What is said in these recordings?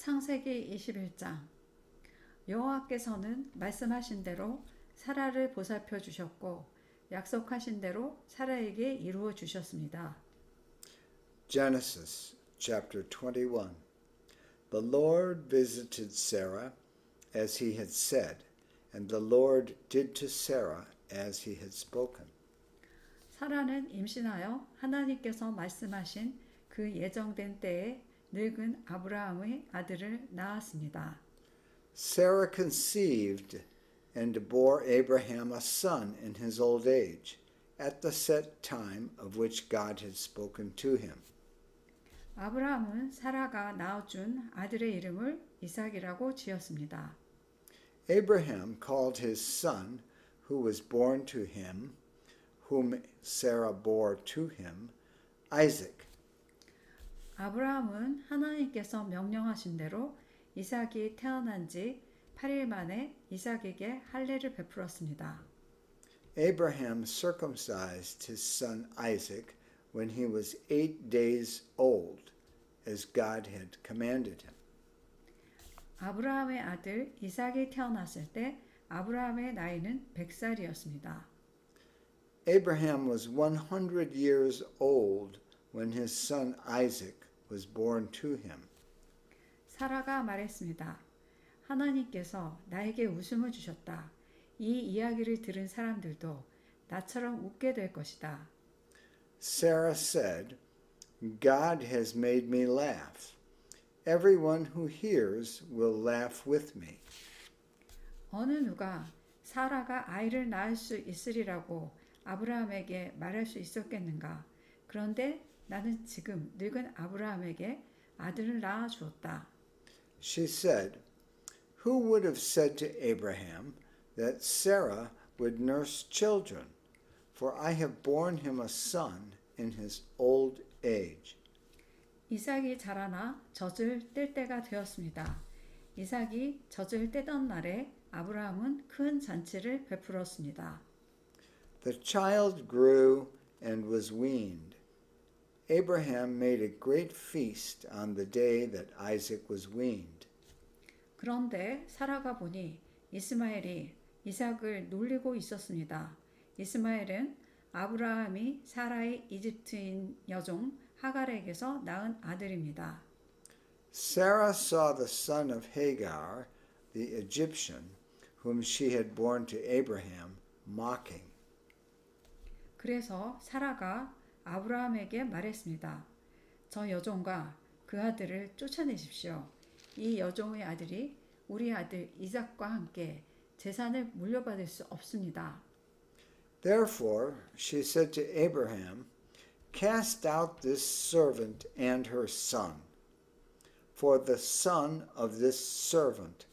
창세기 21장. 여호와께서는 말씀하신 대로 사라를 보살펴 주셨고 약속하신 대로 사라에게 이루어 주셨습니다. Genesis chapter 21. The Lord visited Sarah as he had said, and the Lord did to Sarah as he had spoken. 사라는 임신하여 하나님께서 말씀하신 그 예정된 때에 늙은 아브라함의 아들을 낳았습니다. Sarah conceived and bore Abraham a son in his old age, at the set time of which God had spoken to him. 아브라함은 사라가 낳아준 아들의 이름을 이삭이라고 지었습니다. Abraham called his son, who was born to him, whom Sarah bore to him, Isaac. 아브라함은 하나님께서 명령하신 대로 이삭이 태어난 지 8일 만에 이삭에게 할례를 베풀었습니다. Abraham circumcised his son Isaac when he was 8 days old, as God had commanded him. 아브라함의 아들 이삭이 태어났을 때 아브라함의 나이는 100살이었습니다. Abraham was 100 years old when his son Isaac was born to him. 사라가 말했습니다. 하나님께서 나에게 웃음을 주셨다. 이 이야기를 들은 사람들도 나처럼 웃게 될 것이다. Sarah said, God has made me laugh. Everyone who hears will laugh with me. 어느 누가 사라가 아이를 낳을 수 있으리라고 아브라함에게 말할 수 있었겠는가? 그런데 나는 지금 늙은 아브라함에게 아들을 낳아 주었다. She said, Who would have said to Abraham that Sarah would nurse children? For I have borne him a son in his old age. 이삭이 자라나 젖을 뗄 때가 되었습니다. 이삭이 젖을 떼던 날에 아브라함은 큰 잔치를 베풀었습니다. The child grew and was weaned. Abraham made a great feast on the day that Isaac was weaned. 그런데 사라가 보니 이스마엘이 이삭을 놀리고 있었습니다. 이스마엘은 아브라함이 사라의 이집트인 여종 하갈에게서 낳은 아들입니다. Sarah saw the son of Hagar, the Egyptian, whom she had borne to Abraham, mocking. 그래서 사라가 아브라함에게 말했습니다. 저 여종과 그 아들을 쫓아내십시오. 이 여종의 아들이 우리 아들 이삭과 함께 재산을 물려받을 수 없습니다. Therefore she said to Abraham, Cast out this servant and her son, for the son of this servant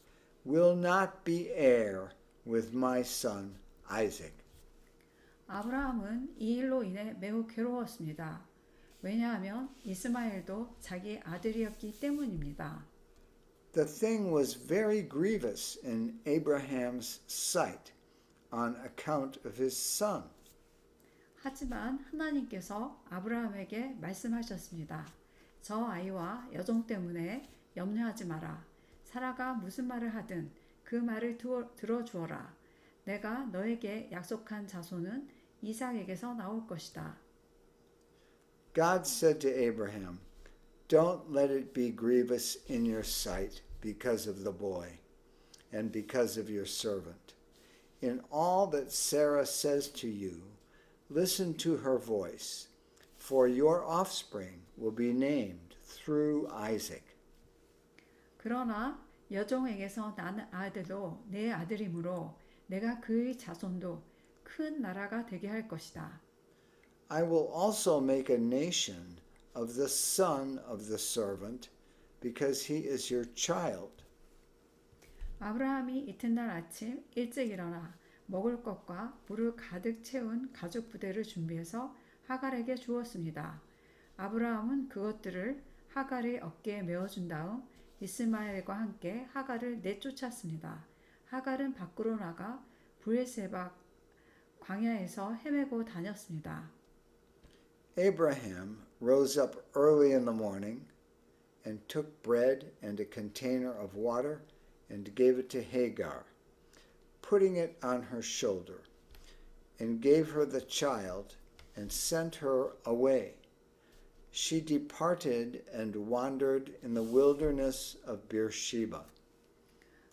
will not be heir with my son Isaac. 아브라함은 이 일로 인해 매우 괴로웠습니다. 왜냐하면 이스마엘도 자기 아들이었기 때문입니다. The thing was very grievous in Abraham's sight on account of his son. 하지만 하나님께서 아브라함에게 말씀하셨습니다. 저 아이와 여종 때문에 염려하지 마라. 사라가 무슨 말을 하든 그 말을 들어주어라. 내가 너에게 약속한 자손은 이삭에게서 나올 것이다. God said to Abraham, Don't let it be grievous in your sight because of the boy and because of your servant. In all that Sarah says to you, listen to her voice, for your offspring will be named through Isaac. 그러나 여종에게서 나는 아들도 내 아들이므로 내가 그의 자손도 큰 나라가 되게 할 것이다. I will also make a nation of the son of the servant, because he is your child. 아브라함이 이튿날 아침 일찍 일어나 먹을 것과 물을 가득 채운 가죽 부대를 준비해서 하갈에게 주었습니다. 아브라함은 그것들을 하갈의 어깨에 메어준 다음 이스마엘과 함께 하갈을 내쫓았습니다. 하갈은 밖으로 나가 브엘세바 광야에서 헤매고 다녔습니다. Abraham rose up early in the morning and took bread and a container of water and gave it to Hagar, putting it on her shoulder, and gave her the child and sent her away. She departed and wandered in the wilderness of Beersheba.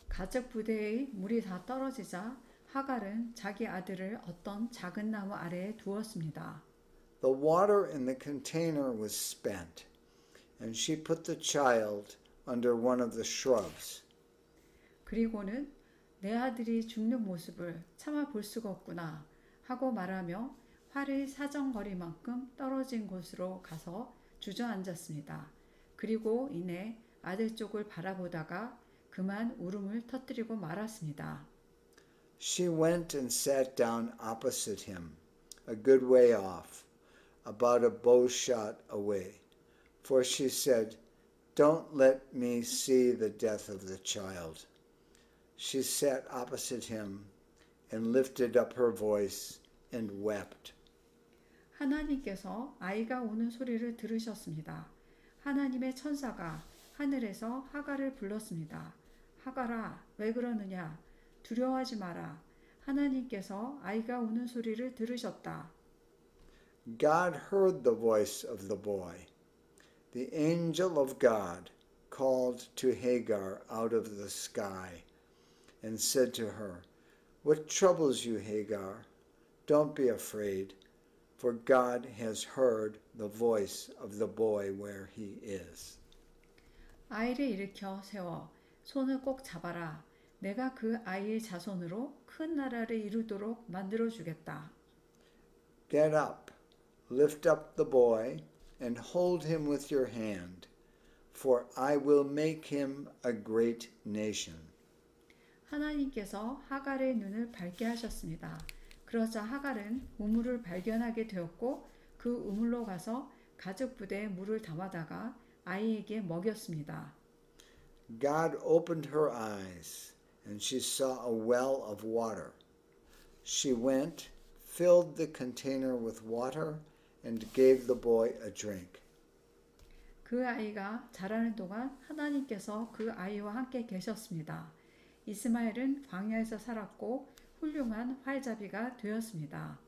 가적 부대의 물이 다 떨어지자 하갈은 자기 아들을 어떤 작은 나무 아래에 두었습니다. The water in the container was spent, and she put the child under one of the shrubs. 그리고는 내 아들이 죽는 모습을 차마 볼 수가 없구나 하고 말하며 활의 사정거리만큼 떨어진 곳으로 가서 주저앉았습니다. 그리고 이내 아들 쪽을 바라보다가 그만 울음을 터뜨리고 말았습니다. She went and sat down opposite him, a good way off, about a bow shot away. For she said, "Don't let me see the death of the child." She sat opposite him and lifted up her voice and wept. 하나님께서 아이가 우는 소리를 들으셨습니다. 하나님의 천사가 하늘에서 하갈을 불렀습니다. 하갈아, 왜 그러느냐? 두려워하지 마라. 하나님께서 아이가 우는 소리를 들으셨다. God heard the voice of the boy. The angel of God called to Hagar out of the sky and said to her, "What troubles you, Hagar? Don't be afraid, for God has heard the voice of the boy where he is." 아이를 일으켜 세워 손을 꼭 잡아라. 내가 그 아이의 자손으로 큰 나라를 이루도록 만들어 주겠다. Get up, lift up the boy, and hold him with your hand, for I will make him a great nation. 하나님께서 하갈의 눈을 밝게 하셨습니다. 그러자 하갈은 우물을 발견하게 되었고 그 우물로 가서 가죽 부대에 물을 담아다가 아이에게 먹였습니다. God opened her eyes, and she saw a well of water. She went, filled the container with water, and gave the boy a drink. 그 아이가 자라는 동안 하나님께서 그 아이와 함께 계셨습니다. 이스마엘은 광야에서 살았고 훌륭한 활잡이가 되었습니다.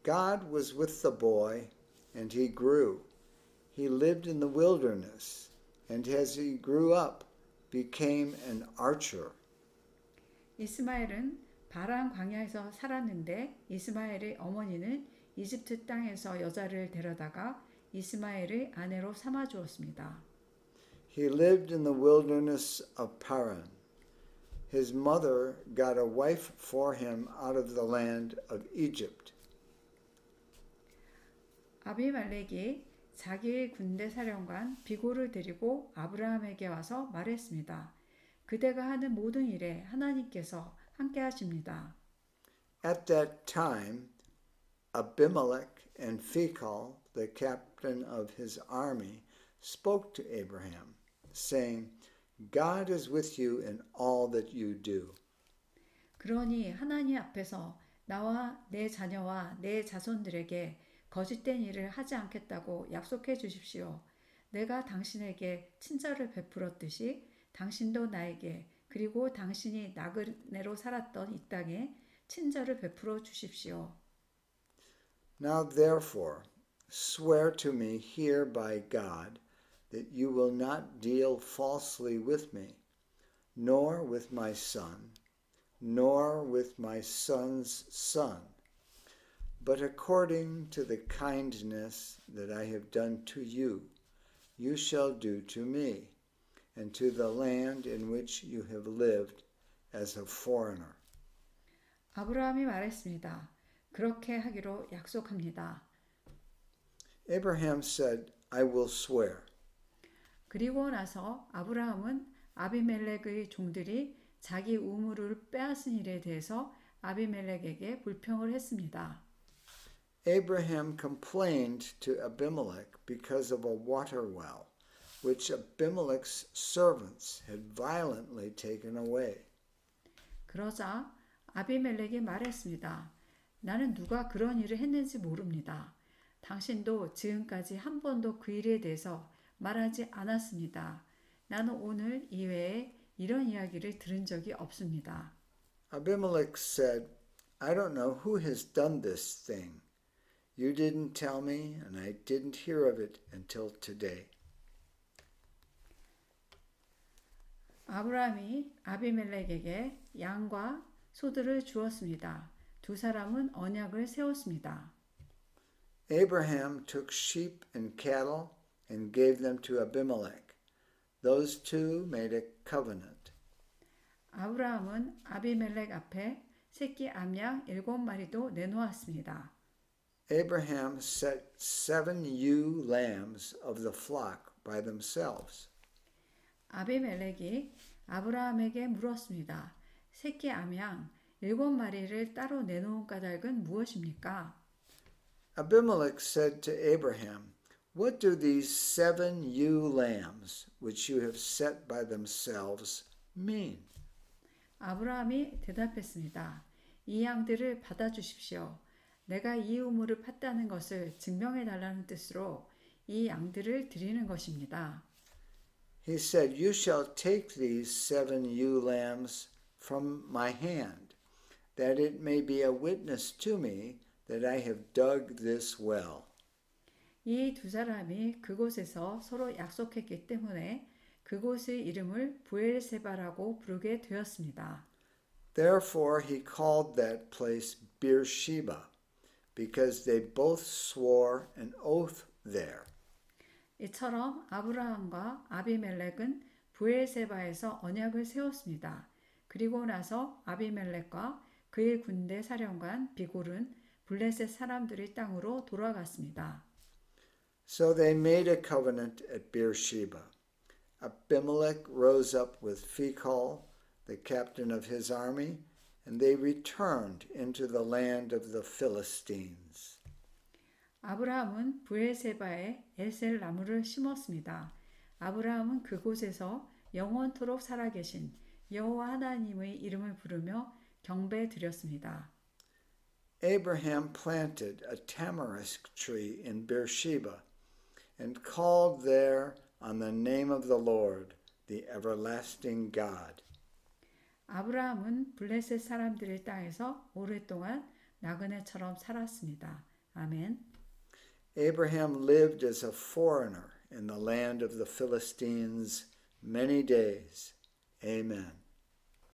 God was with the boy, and he grew. He lived in the wilderness, and as he grew up, became an archer. 이스마엘은 바람 광야에서 살았는데 이스마엘의 어머니는 이집트 땅에서 여자를 데려다가 이스마엘의 아내로 삼아 주었습니다. He lived in the wilderness of Paran. His mother got a wife for him out of the land of Egypt. 아비멜렉이 자기의 군대 사령관 비고를 데리고 아브라함에게 와서 말했습니다. 그대가 하는 모든 일에 하나님께서 함께 하십니다. At that time, Abimelech and Phicol, the captain of his army, spoke to Abraham, saying, "God is with you in all that you do." 그러니 하나님 앞에서 나와 내 자녀와 내 자손들에게 거짓된 일을 하지 않겠다고 약속해 주십시오. 내가 당신에게 친절을 베풀었듯이 당신도 나에게 그리고 당신이 나그네로 살았던 이 땅에 친절을 베풀어 주십시오. Now therefore, swear to me here by God that you will not deal falsely with me, nor with my son, nor with my son's son, but according to the kindness that I have done to you, you shall do to me, and to the land in which you have lived as a foreigner. 아브라함이 말했습니다. 그렇게 하기로 약속합니다. Abraham said, "I will swear." 그리고 나서 아브라함은 아비멜렉의 종들이 자기 우물을 빼앗은 일에 대해서 아비멜렉에게 불평을 했습니다. Abraham complained to Abimelech because of a water well, which Abimelech's servants had violently taken away. 그러자 아비멜렉이 말했습니다. 나는 누가 그런 일을 했는지 모릅니다. 당신도 지금까지 한 번도 그 일에 대해서 말하지 않았습니다. 나는 오늘 이외에 이런 이야기를 들은 적이 없습니다. Abimelech said, I don't know who has done this thing. You didn't tell me, and I didn't hear of it until today. 아브라함이 아비멜렉에게 양과 소들을 주었습니다. 두 사람은 언약을 세웠습니다. Abraham took sheep and cattle and gave them to Abimelech. Those two made a covenant. 아브라함은 아비멜렉 앞에 새끼 암양 7마리도 내놓았습니다. Abraham set 7 ewe lambs of the flock by themselves. 아비멜렉이 아브라함에게 물었습니다. 새끼 암양 7마리를 따로 내놓은 까닭은 무엇입니까? Abimelech said to Abraham, What do these 7 ewe lambs, which you have set by themselves, mean? 아브라함이 대답했습니다. 이 양들을 받아주십시오. 내가 이 우물을 팠다는 것을 증명해 달라는 뜻으로 이 양들을 드리는 것입니다. He said, You shall take these 7 ewe lambs from my hand, that it may be a witness to me that I have dug this well. 이 두 사람이 그곳에서 서로 약속했기 때문에 그곳의 이름을 부엘세바라고 부르게 되었습니다. Therefore he called that place Beersheba, because they both swore an oath there. 이처럼 아브라함과 아비멜렉은 부엘세바에서 언약을 세웠습니다. 그리고 나서 아비멜렉과 그의 군대 사령관 비골은 블레셋 사람들의 땅으로 돌아갔습니다. So they made a covenant at Beersheba. Abimelech rose up with Phicol, the captain of his army, and they returned into the land of the Philistines. 아브라함은 부엘세바에 에셀 나무를 심었습니다. 아브라함은 그곳에서 영원토록 살아계신 여호와 하나님의 이름을 부르며 경배 드렸습니다. Abraham planted a tamarisk tree in Beersheba and called there on the name of the Lord, the everlasting God. 아브라함은 블레셋 사람들의 땅에서 오랫동안 나그네처럼 살았습니다. 아멘. Abraham lived as a foreigner in the land of the Philistines many days. Amen.